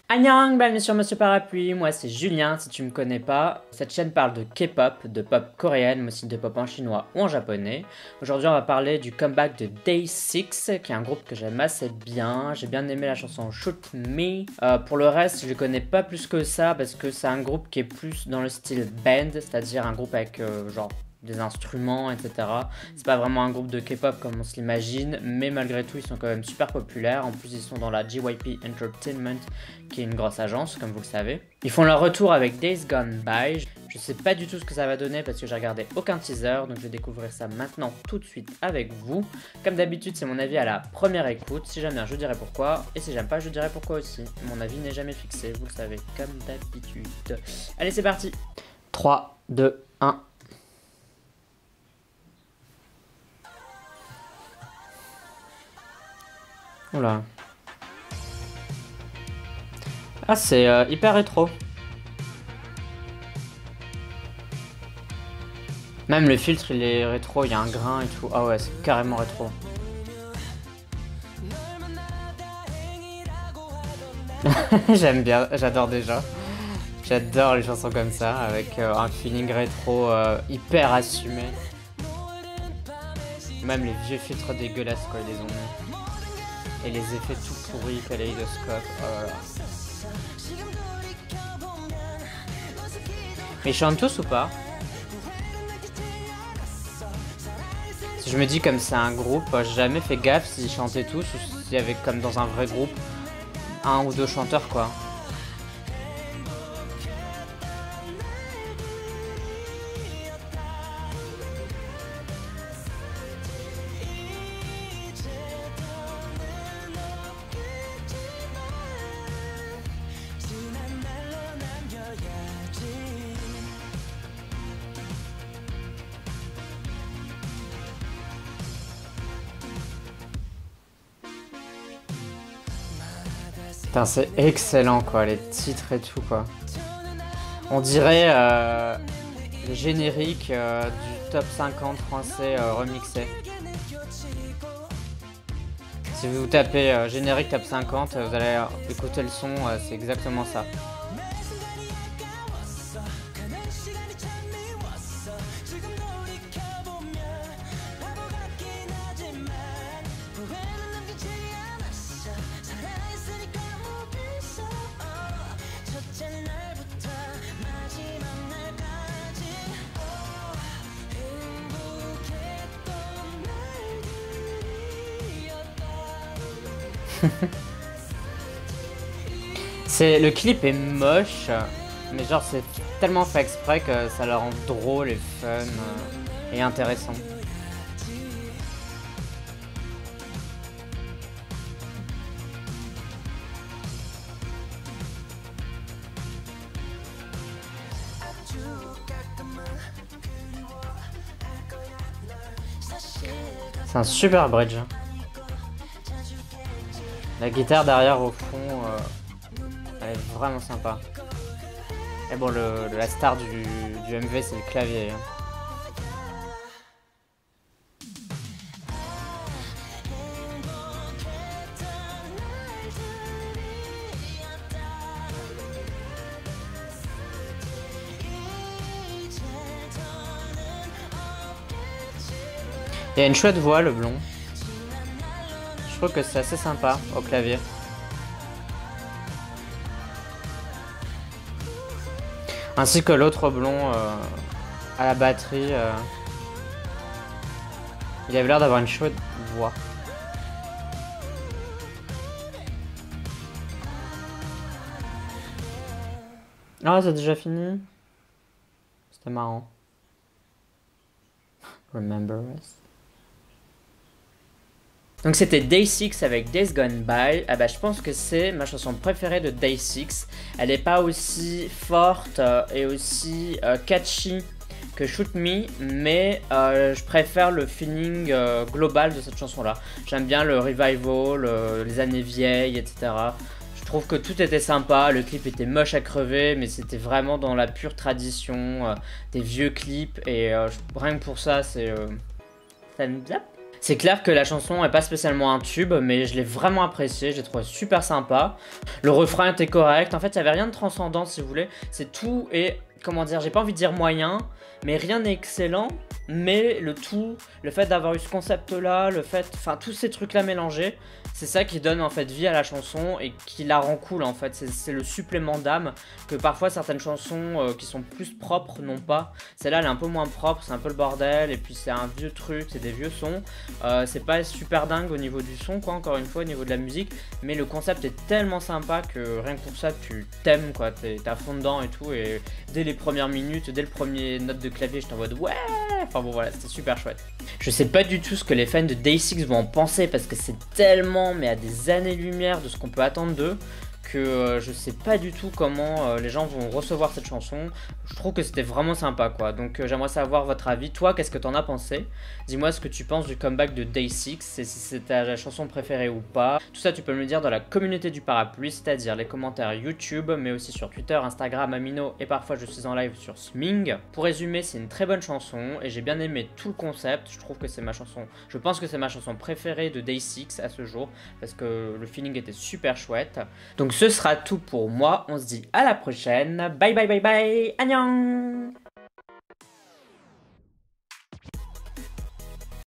Annyeong, bienvenue sur Monsieur Parapluie, moi c'est Julien, si tu me connais pas. Cette chaîne parle de K-pop, de pop coréenne, mais aussi de pop en chinois ou en japonais. Aujourd'hui on va parler du comeback de Day6, qui est un groupe que j'aime assez bien. J'ai bien aimé la chanson Shoot Me. Pour le reste, je connais pas plus que ça, parce que c'est un groupe qui est plus dans le style band, c'est-à-dire un groupe avec genre des instruments, etc. C'est pas vraiment un groupe de K-pop comme on se l'imagine, mais malgré tout, ils sont quand même super populaires. En plus, ils sont dans la JYP Entertainment, qui est une grosse agence, comme vous le savez. Ils font leur retour avec Days Gone By. Je sais pas du tout ce que ça va donner parce que j'ai regardé aucun teaser, donc je vais découvrir ça maintenant tout de suite avec vous. Comme d'habitude, c'est mon avis à la première écoute. Si j'aime bien, je dirai pourquoi, et si j'aime pas, je dirai pourquoi aussi. Mon avis n'est jamais fixé, vous le savez, comme d'habitude. Allez, c'est parti. 3, 2, 1... Oula. Ah, c'est hyper rétro. Même le filtre, il est rétro, il y a un grain et tout. Ah ouais, c'est carrément rétro. J'aime bien, j'adore déjà. J'adore les chansons comme ça, avec un feeling rétro hyper assumé. Même les vieux filtres dégueulasses quand ils les ont mis. Et les effets tout pourris, kaléidoscope, oh là là. Mais ils chantent tous ou pas? Si je me dis comme c'est un groupe, j'ai jamais fait gaffe s'ils chantaient tous ou s'il y avait comme dans un vrai groupe, un ou deux chanteurs quoi. Putain, c'est excellent quoi, les titres et tout quoi. On dirait le générique du top 50 français remixé. Si vous tapez générique top 50, vous allez écouter le son, c'est exactement ça. Le clip est moche, mais genre c'est tellement fait exprès que ça le rend drôle et fun et intéressant. C'est un super bridge. La guitare derrière au fond, elle est vraiment sympa. Et bon, la star du MV, c'est le clavier. Il y a une chouette voix, le blond. Je trouve que c'est assez sympa au clavier. Ainsi que l'autre blond à la batterie. Il avait l'air d'avoir une chouette voix. Ah, c'est déjà fini? C'était marrant. Remember us. Donc c'était Day6 avec Days Gone By. Ah bah je pense que c'est ma chanson préférée de Day6. Elle n'est pas aussi forte et aussi catchy que Shoot Me, mais je préfère le feeling global de cette chanson là. J'aime bien le revival, les années vieilles, etc. Je trouve que tout était sympa, le clip était moche à crever, mais c'était vraiment dans la pure tradition des vieux clips, et rien que pour ça, c'est thumbs up. C'est clair que la chanson est pas spécialement un tube, mais je l'ai vraiment apprécié, je l'ai trouvé super sympa. Le refrain était correct, en fait il n'y avait rien de transcendant si vous voulez, c'est tout et comment dire, j'ai pas envie de dire moyen, mais rien n'est excellent, mais le tout, le fait d'avoir eu ce concept là, le fait, enfin tous ces trucs là mélangés, c'est ça qui donne en fait vie à la chanson et qui la rend cool en fait, c'est le supplément d'âme que parfois certaines chansons qui sont plus propres n'ont pas. Celle-là elle est un peu moins propre, c'est un peu le bordel et puis c'est un vieux truc, c'est des vieux sons, c'est pas super dingue au niveau du son quoi, encore une fois au niveau de la musique, mais le concept est tellement sympa que rien que pour ça tu t'aimes quoi, t'es à fond dedans et tout, et dès les premières minutes, dès le premier note de clavier j'étais en mode ouais, enfin bon voilà, c'était super chouette. Je sais pas du tout ce que les fans de Day6 vont en penser parce que c'est tellement, mais à des années-lumière de ce qu'on peut attendre d'eux, que je sais pas du tout comment les gens vont recevoir cette chanson. Je trouve que c'était vraiment sympa quoi, donc j'aimerais savoir votre avis. Toi, qu'est-ce que t'en as pensé? Dis-moi ce que tu penses du comeback de Day6, et si c'est ta chanson préférée ou pas. Tout ça tu peux me le dire dans la communauté du parapluie, c'est-à-dire les commentaires YouTube, mais aussi sur Twitter, Instagram, Amino, et parfois je suis en live sur Sming. Pour résumer, c'est une très bonne chanson, et j'ai bien aimé tout le concept. Je trouve que c'est ma chanson, je pense que c'est ma chanson préférée de Day6 à ce jour, parce que le feeling était super chouette. Donc ce sera tout pour moi, on se dit à la prochaine, bye bye bye bye, annyeong.